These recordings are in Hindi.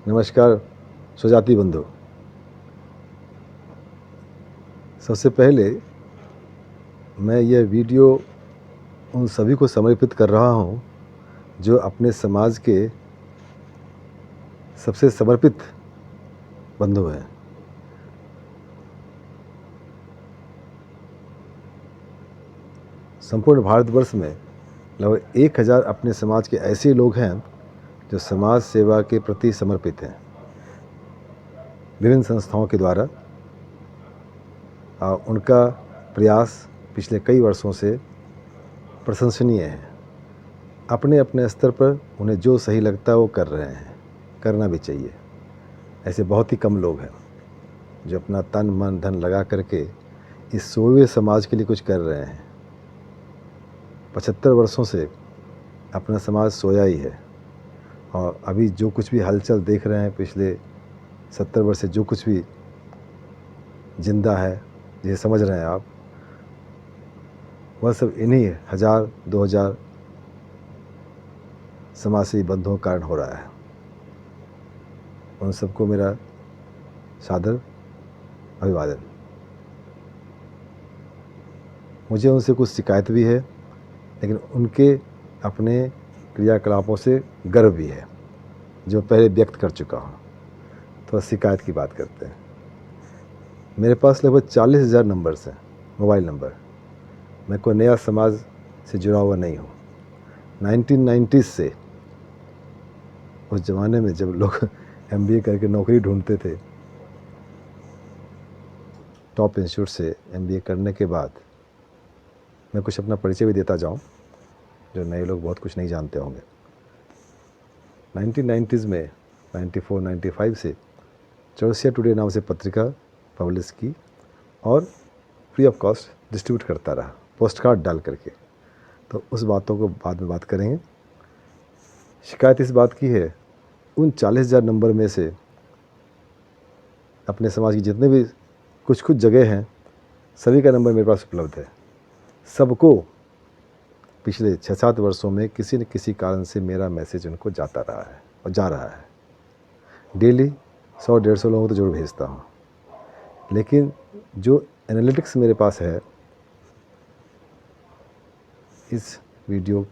नमस्कार स्वजाति बंधु। सबसे पहले मैं यह वीडियो उन सभी को समर्पित कर रहा हूं जो अपने समाज के सबसे समर्पित बंधु हैं। संपूर्ण भारतवर्ष में लगभग 1000 अपने समाज के ऐसे लोग हैं जो समाज सेवा के प्रति समर्पित हैं। विभिन्न संस्थाओं के द्वारा उनका प्रयास पिछले कई वर्षों से प्रशंसनीय है। अपने अपने स्तर पर उन्हें जो सही लगता है वो कर रहे हैं, करना भी चाहिए। ऐसे बहुत ही कम लोग हैं जो अपना तन मन धन लगा करके इस सोए समाज के लिए कुछ कर रहे हैं। 75 वर्षों से अपना समाज सोया ही है और अभी जो कुछ भी हलचल देख रहे हैं, पिछले 70 वर्ष से जो कुछ भी जिंदा है, ये समझ रहे हैं आप, वह सब इन्हीं 1000-2000 समाजसेवी बंधुओं के कारण हो रहा है। उन सबको मेरा सादर अभिवादन। मुझे उनसे कुछ शिकायत भी है, लेकिन उनके अपने क्रियाकलापों से गर्व भी है जो पहले व्यक्त कर चुका हूँ। तो शिकायत की बात करते हैं। मेरे पास लगभग 40,000 नंबर्स हैं, मोबाइल नंबर। मैं कोई नया समाज से जुड़ा हुआ नहीं हूँ। 1990s से, उस ज़माने में जब लोग MBA करके नौकरी ढूंढते थे, टॉप इंस्टीट्यूट से MBA करने के बाद मैं कुछ अपना परिचय भी देता जाऊं, जो नए लोग बहुत कुछ नहीं जानते होंगे। 1990s में 94-95 से चौरसिया टुडे नाम से पत्रिका पब्लिश की और फ्री ऑफ कॉस्ट डिस्ट्रीब्यूट करता रहा, पोस्ट कार्ड डाल करके। तो उस बातों को बाद में बात करेंगे। शिकायत इस बात की है, उन 40,000 नंबर में से अपने समाज की जितने भी कुछ जगह हैं, सभी का नंबर मेरे पास उपलब्ध है। सबको पिछले 6-7 वर्षों में किसी न किसी कारण से मेरा मैसेज उनको जाता रहा है और जा रहा है। डेली 100-150 लोगों को तो जरूर भेजता हूँ, लेकिन जो एनालिटिक्स मेरे पास है, इस वीडियो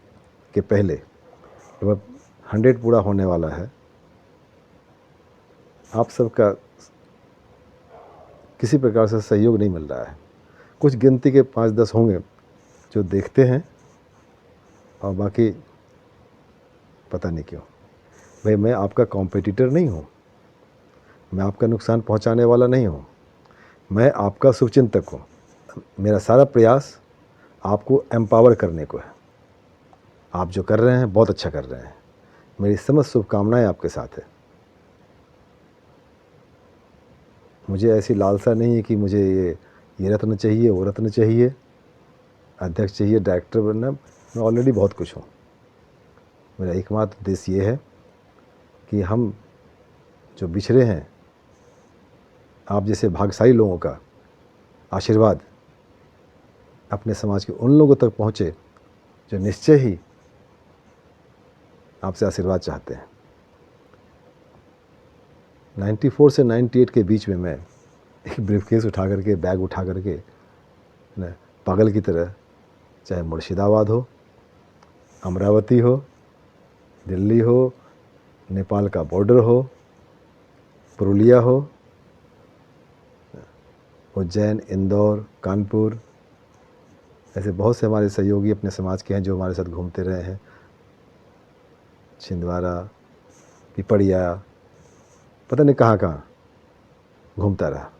के पहले लगभग 100 पूरा होने वाला है। आप सबका किसी प्रकार से सहयोग नहीं मिल रहा है। कुछ गिनती के 5-10 होंगे जो देखते हैं और बाकी पता नहीं क्यों। भाई, मैं आपका कॉम्पिटिटर नहीं हूँ, मैं आपका नुकसान पहुँचाने वाला नहीं हूँ, मैं आपका शुभचिंतक हूँ। मेरा सारा प्रयास आपको एम्पावर करने को है। आप जो कर रहे हैं बहुत अच्छा कर रहे हैं। मेरी समस्त शुभकामनाएं आपके साथ है। मुझे ऐसी लालसा नहीं है कि मुझे ये रत्न चाहिए, वो रत्न चाहिए, अध्यक्ष चाहिए, डायरेक्टर बनना। मैं ऑलरेडी बहुत कुछ हूँ। मेरा एकमात्र उद्देश्य ये है कि हम जो बिछड़े हैं, आप जैसे भाग्यशाली लोगों का आशीर्वाद अपने समाज के उन लोगों तक पहुँचे जो निश्चय ही आपसे आशीर्वाद चाहते हैं। 94 से 98 के बीच में मैं एक ब्रीफकेस उठा करके, बैग उठा करके ना, पागल की तरह, चाहे मुर्शिदाबाद हो, अमरावती हो, दिल्ली हो, नेपाल का बॉर्डर हो, पुरुलिया हो, उज्जैन, इंदौर, कानपुर, ऐसे बहुत से हमारे सहयोगी अपने समाज के हैं जो हमारे साथ घूमते रहे हैं। छिंदवाड़ा, पिपरिया, पता नहीं कहाँ कहाँ घूमता रहा।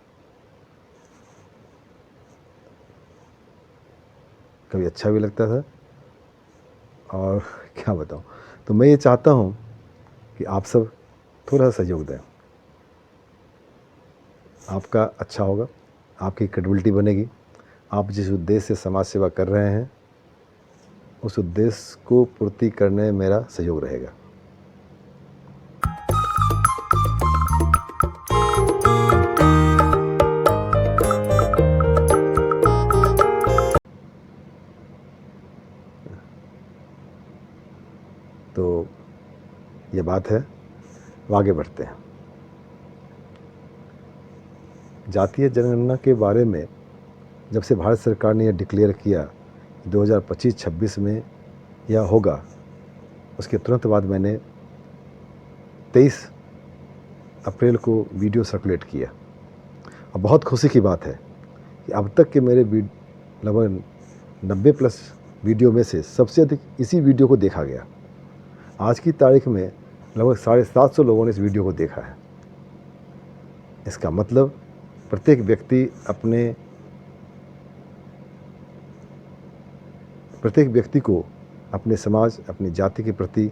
कभी अच्छा भी लगता था और क्या बताऊँ। तो मैं ये चाहता हूँ कि आप सब थोड़ा सा सहयोग दें। आपका अच्छा होगा, आपकी क्रेडिबिलिटी बनेगी। आप जिस उद्देश्य से समाज सेवा कर रहे हैं, उस उद्देश्य को पूर्ति करने में मेरा सहयोग रहेगा। तो ये बात है, अब आगे बढ़ते हैं। जातीय जनगणना के बारे में जब से भारत सरकार ने यह डिक्लेयर किया कि 2025-26 में यह होगा, उसके तुरंत बाद मैंने 23 अप्रैल को वीडियो सर्कुलेट किया। और बहुत खुशी की बात है कि अब तक के मेरे लगभग 90+ वीडियो में से सबसे अधिक इसी वीडियो को देखा गया। आज की तारीख में लगभग 750 लोगों ने इस वीडियो को देखा है। इसका मतलब प्रत्येक व्यक्ति को अपने समाज, अपनी जाति के प्रति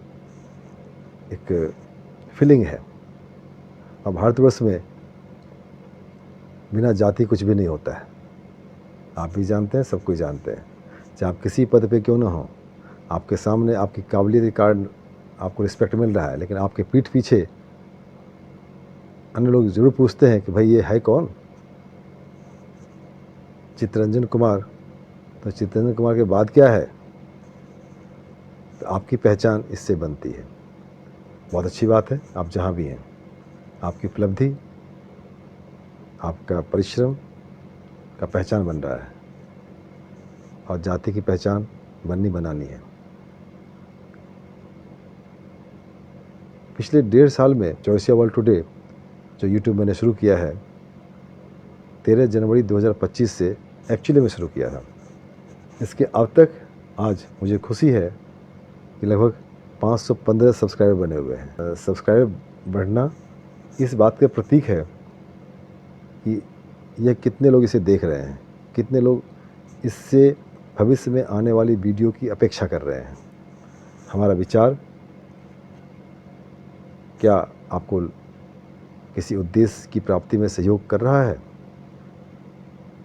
एक फीलिंग है। और भारतवर्ष में बिना जाति कुछ भी नहीं होता है। आप भी जानते हैं, सब कोई जानते हैं। चाहे आप किसी पद पे क्यों ना हो, आपके सामने आपकी काबिलियत के कारण आपको रिस्पेक्ट मिल रहा है, लेकिन आपके पीठ पीछे अन्य लोग ज़रूर पूछते हैं कि भाई ये है कौन? चित्तरंजन कुमार। तो चित्तरंजन कुमार के बाद क्या है? तो आपकी पहचान इससे बनती है। बहुत अच्छी बात है, आप जहाँ भी हैं, आपकी उपलब्धि, आपका परिश्रम का पहचान बन रहा है और जाति की पहचान बनानी है। पिछले 1.5 साल में चौरसिया वर्ल्ड टुडे जो यूट्यूब मैंने शुरू किया है, 13 जनवरी 2025 से एक्चुअली में शुरू किया था। इसके अब तक आज मुझे खुशी है कि लगभग 515 सब्सक्राइबर बने हुए हैं। सब्सक्राइबर बढ़ना इस बात का प्रतीक है कि यह कितने लोग इसे देख रहे हैं, कितने लोग इससे भविष्य में आने वाली वीडियो की अपेक्षा कर रहे हैं। हमारा विचार क्या आपको किसी उद्देश्य की प्राप्ति में सहयोग कर रहा है?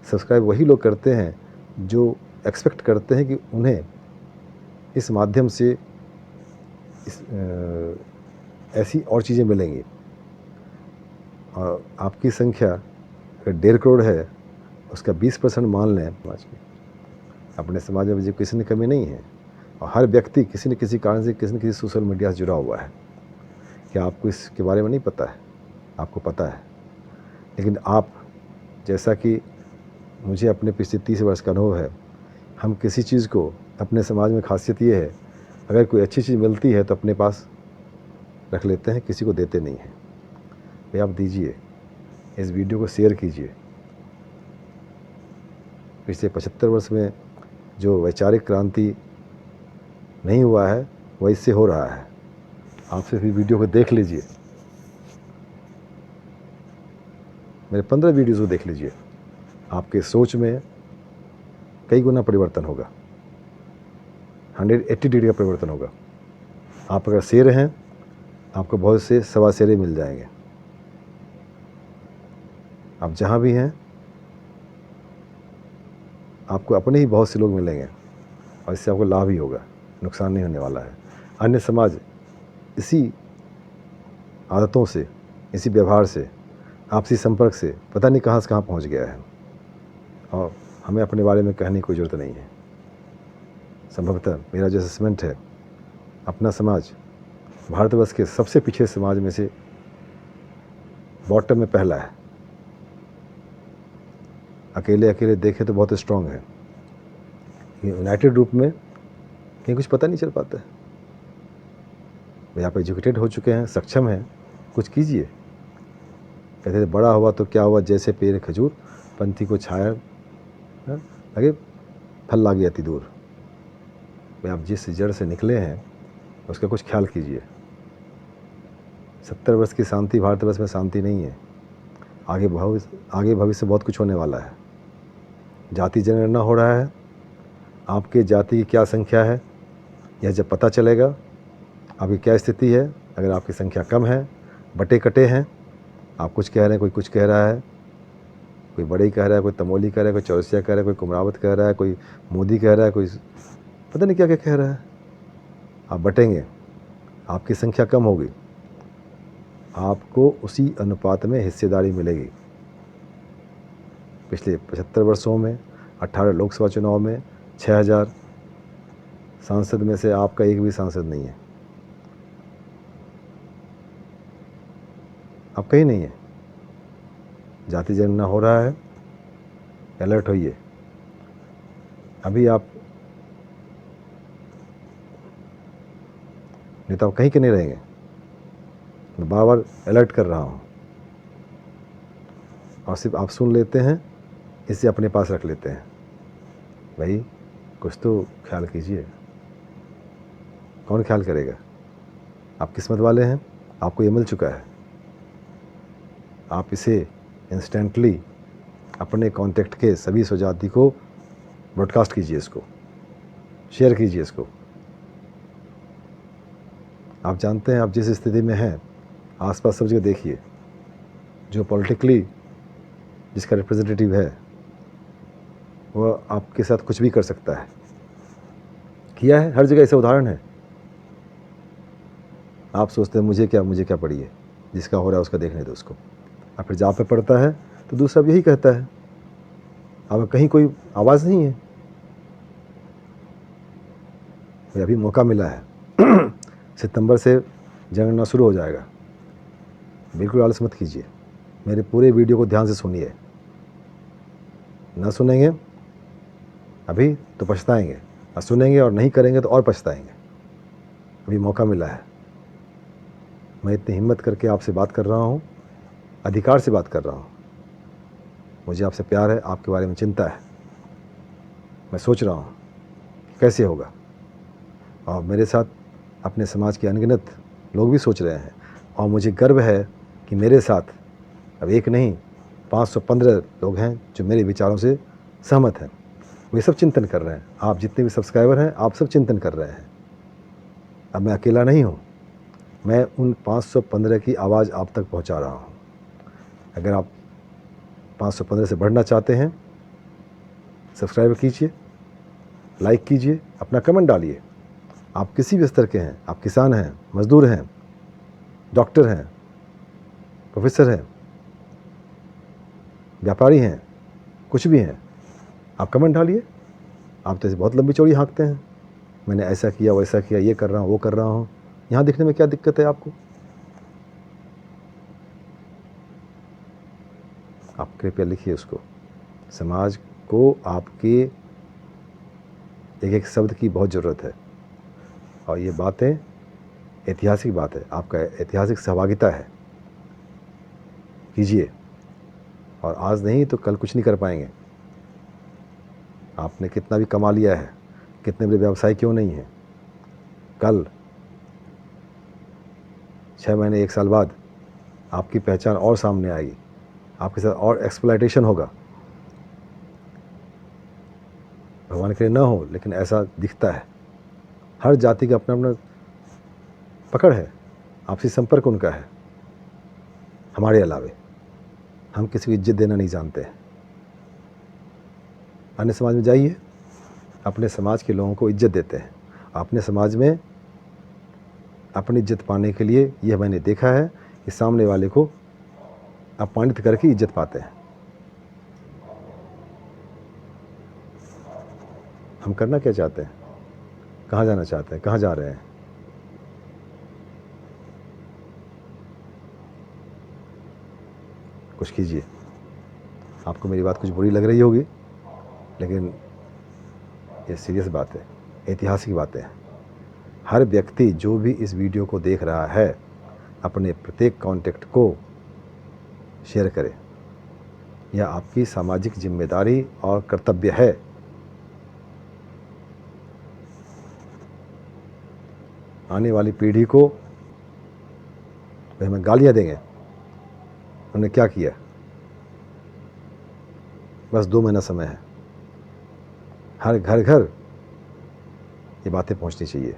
सब्सक्राइब वही लोग करते हैं जो एक्सपेक्ट करते हैं कि उन्हें इस माध्यम से ऐसी और चीज़ें मिलेंगी। और आपकी संख्या अगर 1.5 करोड़ है, उसका 20% मान लें समाज की। अपने समाज में एजुकेशन की कमी नहीं है और हर व्यक्ति किसी न किसी कारण से किसी न किसी सोशल मीडिया से जुड़ा हुआ है। क्या आपको इसके बारे में नहीं पता है? आपको पता है, लेकिन आप, जैसा कि मुझे अपने पिछले 30 वर्ष का अनुभव है, हम किसी चीज़ को अपने समाज में खासियत ये है, अगर कोई अच्छी चीज़ मिलती है तो अपने पास रख लेते हैं, किसी को देते नहीं हैं। भाई आप दीजिए, इस वीडियो को शेयर कीजिए। पिछले 75 वर्ष में जो वैचारिक क्रांति नहीं हुआ है वह इससे हो रहा है। आप सिर्फ इस वीडियो को देख लीजिए, मेरे 15 वीडियोज़ को देख लीजिए, आपके सोच में कई गुना परिवर्तन होगा, 180 डिग्री का परिवर्तन होगा। आप अगर शेर हैं, आपको बहुत से सवा शेरे मिल जाएंगे। आप जहाँ भी हैं, आपको अपने ही बहुत से लोग मिलेंगे और इससे आपको लाभ ही होगा, नुकसान नहीं होने वाला है। अन्य समाज इसी आदतों से, इसी व्यवहार से, आपसी संपर्क से पता नहीं कहाँ से कहाँ पहुँच गया है और हमें अपने बारे में कहने की कोई ज़रूरत नहीं है। संभवतः मेरा जो असेसमेंट है, अपना समाज भारतवर्ष के सबसे पिछड़े समाज में से बॉटम में पहला है। अकेले देखें तो बहुत स्ट्रांग है, यूनाइटेड रूप में कहीं कुछ पता नहीं चल पाता है। भाई आप एजुकेटेड हो चुके हैं, सक्षम हैं, कुछ कीजिए। कहते थे बड़ा हुआ तो क्या हुआ, जैसे पेड़ खजूर, पंथी को छाया लगे, फल लागे अति दूर। भाई आप जिस जड़ से निकले हैं उसका कुछ ख्याल कीजिए। 70 वर्ष की शांति भारतवर्ष में शांति नहीं है। आगे भविष्य बहुत कुछ होने वाला है। जाति जनगणना हो रहा है, आपके जाति की क्या संख्या है यह जब पता चलेगा, आपकी क्या स्थिति है। अगर आपकी संख्या कम है, बटे कटे हैं, आप कुछ कह रहे हैं, कोई कुछ कह रहा है, कोई बड़े कह रहा है, कोई तमोली कह रहा है, कोई चौरसिया कह रहा है, कोई कुमरावत कह रहा है, कोई मोदी कह रहा है, कोई पता नहीं क्या क्या कह रहा है। आप बटेंगे, आपकी संख्या कम होगी, आपको उसी अनुपात में हिस्सेदारी मिलेगी। पिछले 75 वर्षों में 18 लोकसभा चुनाव में 6000 सांसद में से आपका एक भी सांसद नहीं है। आप कहीं नहीं है। जाति जनगणना हो रहा है, अलर्ट होइए। अभी आप नहीं तो आप कहीं के नहीं रहेंगे। मैं बार बार अलर्ट कर रहा हूँ और सिर्फ आप सुन लेते हैं, इसे अपने पास रख लेते हैं। भाई कुछ तो ख्याल कीजिए। कौन ख्याल करेगा? आप किस्मत वाले हैं, आपको ये मिल चुका है। आप इसे इंस्टेंटली अपने कॉन्टेक्ट के सभी स्वजाति को ब्रॉडकास्ट कीजिए, इसको शेयर कीजिए इसको। आप जानते हैं आप जिस स्थिति में हैं, आसपास सब जगह देखिए, जो पॉलिटिकली जिसका रिप्रेजेंटेटिव है वह आपके साथ कुछ भी कर सकता है। किया है, हर जगह ऐसे उदाहरण है। आप सोचते हैं मुझे क्या पड़ी है, जिसका हो रहा है उसका देखने दो उसको। और फिर जहाँ पे पड़ता है तो दूसरा भी यही कहता है, अब कहीं कोई आवाज़ नहीं है। अभी मौका मिला है सितंबर से जनगणना शुरू हो जाएगा। बिल्कुल आलस मत कीजिए। मेरे पूरे वीडियो को ध्यान से सुनिए। ना सुनेंगे अभी तो पछताएंगे, और सुनेंगे और नहीं करेंगे तो और पछताएंगे। अभी मौका मिला है। मैं इतनी हिम्मत करके आपसे बात कर रहा हूँ, अधिकार से बात कर रहा हूँ। मुझे आपसे प्यार है, आपके बारे में चिंता है। मैं सोच रहा हूँ कैसे होगा, और मेरे साथ अपने समाज के अनगिनत लोग भी सोच रहे हैं। और मुझे गर्व है कि मेरे साथ अब एक नहीं 515 लोग हैं जो मेरे विचारों से सहमत हैं। वे सब चिंतन कर रहे हैं। आप जितने भी सब्सक्राइबर हैं, आप सब चिंतन कर रहे हैं। अब मैं अकेला नहीं हूँ। मैं उन 515 की आवाज़ आप तक पहुँचा रहा हूँ। अगर आप 515 से बढ़ना चाहते हैं, सब्सक्राइब कीजिए, लाइक कीजिए, अपना कमेंट डालिए। आप किसी भी स्तर के हैं, आप किसान हैं, मजदूर हैं, डॉक्टर हैं, प्रोफेसर हैं, व्यापारी हैं, कुछ भी हैं, आप कमेंट डालिए। आप तो ऐसे बहुत लंबी चौड़ी हाँकते हैं, मैंने ऐसा किया, वैसा किया, ये कर रहा हूँ, वो कर रहा हूँ। यहाँ दिखने में क्या दिक्कत है आपको? आप कृपया लिखिए उसको। समाज को आपके एक एक शब्द की बहुत ज़रूरत है, और ये बातें ऐतिहासिक बात है, आपका ऐतिहासिक सहभागिता है। कीजिए, और आज नहीं तो कल कुछ नहीं कर पाएंगे। आपने कितना भी कमा लिया है, कितने बड़े व्यवसाय क्यों नहीं हैं, कल 6 महीने 1 साल बाद आपकी पहचान और सामने आएगी, आपके साथ और एक्सप्लॉयटेशन होगा। भगवान के लिए ना हो, लेकिन ऐसा दिखता है। हर जाति का अपना अपना पकड़ है, आपसी संपर्क उनका है। हमारे अलावे हम किसी को इज्जत देना नहीं जानते हैं। अन्य समाज में जाइए, अपने समाज के लोगों को इज्जत देते हैं। अपने समाज में अपनी इज्जत पाने के लिए यह मैंने देखा है कि सामने वाले को अपमानित करके इज्जत पाते हैं। हम करना क्या चाहते हैं, कहाँ जाना चाहते हैं, कहाँ जा रहे हैं? कुछ कीजिए। आपको मेरी बात कुछ बुरी लग रही होगी, लेकिन ये सीरियस बात है, ऐतिहासिक बातें हैं। हर व्यक्ति जो भी इस वीडियो को देख रहा है, अपने प्रत्येक कॉन्टेक्ट को शेयर करे। यह आपकी सामाजिक जिम्मेदारी और कर्तव्य है। आने वाली पीढ़ी को हमें गालियाँ देंगे, उन्होंने क्या किया। बस 2 महीना समय है। हर घर घर ये बातें पहुंचनी चाहिए।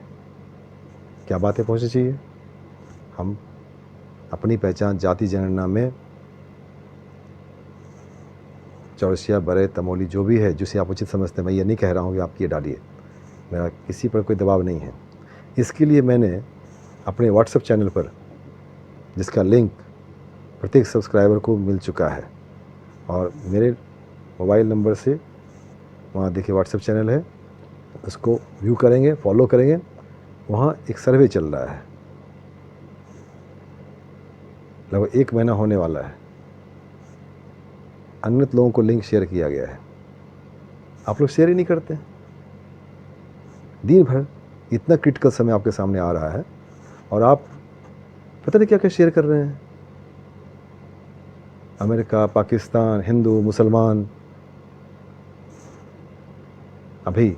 क्या बातें पहुंचनी चाहिए? हम अपनी पहचान जाति जनगणना में चौरसिया, बड़े, तमोली जो भी है, जिसे आप उचित समझते हैं, मैं ये नहीं कह रहा हूँ कि आप ये डालिए। मेरा किसी पर कोई दबाव नहीं है। इसके लिए मैंने अपने व्हाट्सएप चैनल पर, जिसका लिंक प्रत्येक सब्सक्राइबर को मिल चुका है, और मेरे मोबाइल नंबर से वहाँ देखिए व्हाट्सएप चैनल है, उसको व्यू करेंगे, फॉलो करेंगे। वहाँ एक सर्वे चल रहा है, लगभग 1 महीना होने वाला है। अनगिनत लोगों को लिंक शेयर किया गया है। आप लोग शेयर ही नहीं करते। दिन भर इतना क्रिटिकल समय आपके सामने आ रहा है और आप पता नहीं क्या क्या शेयर कर रहे हैं। अमेरिका, पाकिस्तान, हिंदू, मुसलमान। अभी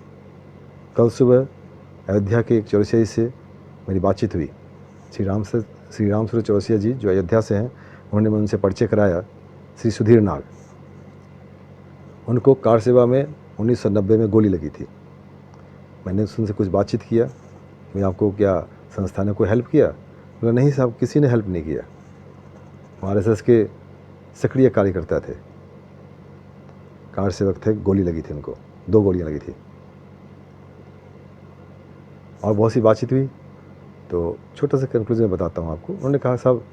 कल सुबह अयोध्या के एक चौरसिया से मेरी बातचीत हुई। श्री राम स्वरूप चौरसिया जी जो अयोध्या से हैं, उन्होंने उनसे परिचय कराया। श्री सुधीर नाग, उनको कार सेवा में 1990 में गोली लगी थी। मैंने उनसे कुछ बातचीत किया, मैं आपको क्या संस्था ने कोई हेल्प किया? बोला नहीं साहब, किसी ने हेल्प नहीं किया। RSS के सक्रिय कार्यकर्ता थे, कार सेवक थे, गोली लगी थी उनको, 2 गोलियां लगी थी। और बहुत सी बातचीत हुई। तो छोटा सा कंक्लूजन बताता हूँ आपको। उन्होंने कहा साहब,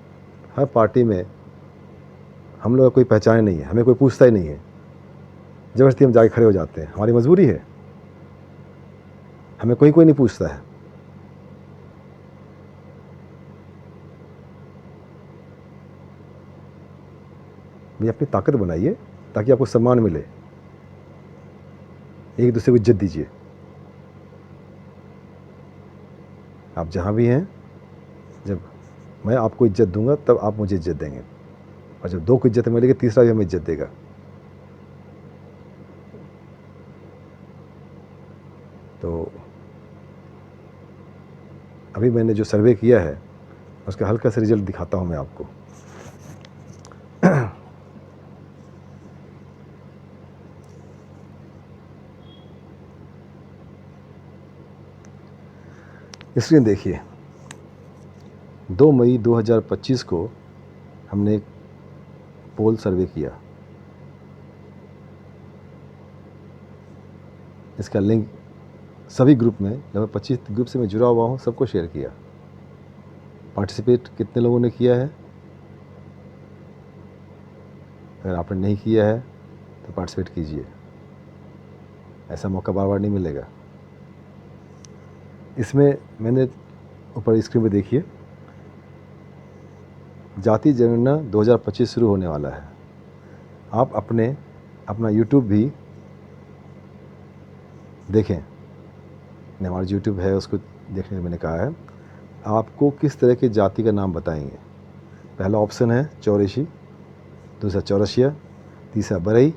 हर पार्टी में हम लोग का कोई पहचान नहीं है, हमें कोई पूछता ही नहीं है, ज़बरदस्ती हम जाके खड़े हो जाते हैं, हमारी मजबूरी है, हमें कोई नहीं पूछता है। ये अपनी ताकत बनाइए ताकि आपको सम्मान मिले, एक दूसरे को इज्जत दीजिए। आप जहाँ भी हैं, जब मैं आपको इज्जत दूंगा तब आप मुझे इज्जत देंगे, और जब 2 को इज्जत मिलेगी, तीसरा भी हमें इज्जत देगा। तो अभी मैंने जो सर्वे किया है उसका हल्का सा रिजल्ट दिखाता हूँ मैं आपको। स्क्रीन देखिए, 2 मई 2025 को हमने एक पोल सर्वे किया। इसका लिंक सभी ग्रुप में, लगभग 25 ग्रुप से मैं जुड़ा हुआ हूँ, सबको शेयर किया। पार्टिसिपेट कितने लोगों ने किया है? अगर आपने नहीं किया है तो पार्टिसिपेट कीजिए, ऐसा मौका बार बार नहीं मिलेगा। इसमें मैंने ऊपर स्क्रीन पे देखिए, जाति जनगणना 2025 शुरू होने वाला है। आप अपना यूट्यूब भी देखें, हमारा यूट्यूब है, उसको देखने में मैंने कहा है आपको किस तरह की जाति का नाम बताएंगे। पहला ऑप्शन है चौरिशी, दूसरा चौरसिया, तीसरा बरई,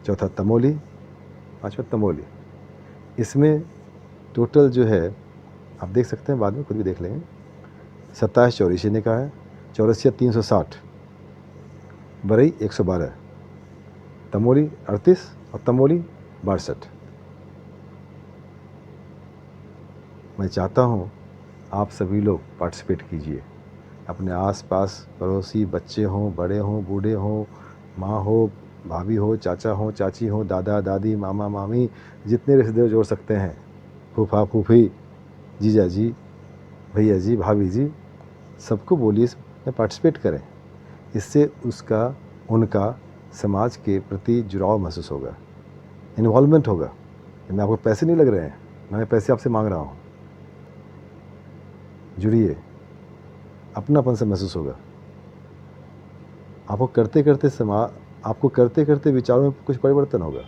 चौथा तमोली, पाँचवा तमोली। इसमें टोटल जो है आप देख सकते हैं, बाद में खुद भी देख लेंगे। 27 चौरिशी ने कहा है, चौरसिया 360, बरई 112, तमोली 38 और तमोली 62। मैं चाहता हूँ आप सभी लोग पार्टिसिपेट कीजिए। अपने आसपास पड़ोसी, बच्चे हों, बड़े हों, बूढ़े हों, माँ हो, भाभी हो, चाचा हो, चाची हो, दादा दादी, मामा मामी, जितने रिश्तेदार जोड़ सकते हैं, फूफा फूफी, जीजा जी, भैया जी, भाभी जी, सबको बोलिए इसमें पार्टिसिपेट करें। इससे उनका समाज के प्रति जुड़ाव महसूस होगा, इन्वॉल्वमेंट होगा। मैं आपको पैसे नहीं लग रहे हैं, मैं पैसे आपसे मांग रहा हूँ, जुड़िए, अपनापन से महसूस होगा। आपको करते करते विचारों में कुछ परिवर्तन होगा।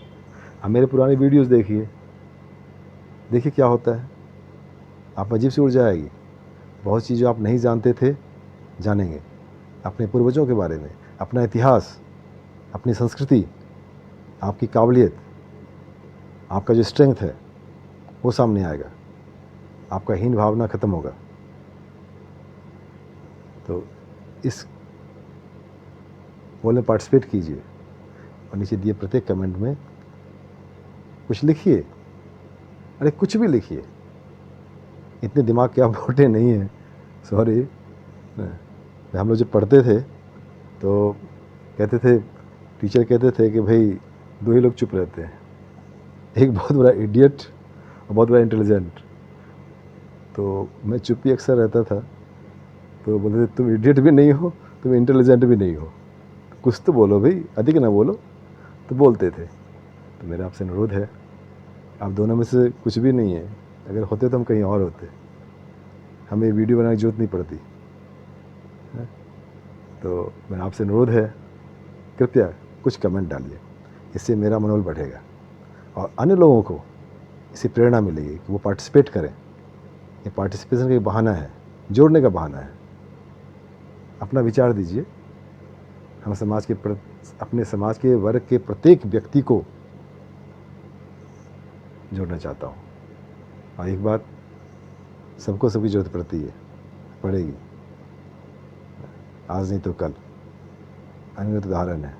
आप मेरे पुराने वीडियोस देखिए क्या होता है, आप अजीब सी ऊर्जा आएगी। बहुत चीज़ें आप नहीं जानते थे, जानेंगे, अपने पूर्वजों के बारे में, अपना इतिहास, अपनी संस्कृति, आपकी काबिलियत, आपका जो स्ट्रेंथ है वो सामने आएगा, आपका हीन भावना ख़त्म होगा। तो इस पोल में पार्टिसिपेट कीजिए और नीचे दिए प्रत्येक कमेंट में कुछ लिखिए। अरे कुछ भी लिखिए, इतने दिमाग के आप मोटे नहीं हैं। सॉरी, हम लोग जब पढ़ते थे तो कहते थे, टीचर कहते थे कि भाई 2 ही लोग चुप रहते हैं, एक बहुत बड़ा इडियट और बहुत बड़ा इंटेलिजेंट। तो मैं चुप ही अक्सर रहता था। तो बोलते थे तुम इडियट भी नहीं हो, तुम इंटेलिजेंट भी नहीं हो, कुछ तो बोलो भाई, अधिक ना बोलो। तो बोलते थे। तो मेरा आपसे अनुरोध है, आप दोनों में से कुछ भी नहीं है। अगर होते तो हम कहीं और होते, हमें वीडियो बनाने की जरूरत नहीं पड़ती। तो मेरा आपसे अनुरोध है, कृपया कुछ कमेंट डालिए, इससे मेरा मनोबल बढ़ेगा और अन्य लोगों को इससे प्रेरणा मिलेगी कि वो पार्टिसिपेट करें। ये पार्टिसिपेशन का एक बहाना है, जोड़ने का बहाना है। अपना विचार दीजिए। हम अपने समाज के वर्ग के प्रत्येक व्यक्ति को जोड़ना चाहता हूँ। और एक बात, सबको सबकी ज़रूरत पड़ेगी, आज नहीं तो कल, अनगिनत उदाहरण है।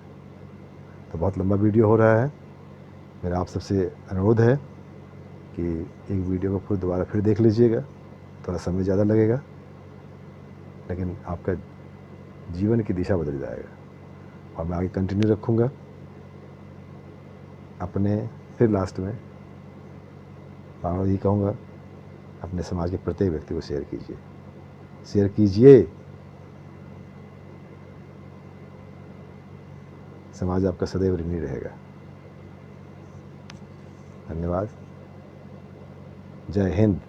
तो बहुत लंबा वीडियो हो रहा है। मेरा आप सबसे अनुरोध है कि एक वीडियो को फिर दोबारा फिर देख लीजिएगा, थोड़ा समय ज़्यादा लगेगा, लेकिन आपका जीवन की दिशा बदल जाएगा। और मैं आगे कंटिन्यू रखूँगा। फिर लास्ट में और यही कहूँगा, अपने समाज के प्रत्येक व्यक्ति को शेयर कीजिए। समाज आपका सदैव ऋणी रहेगा। धन्यवाद। जय हिंद।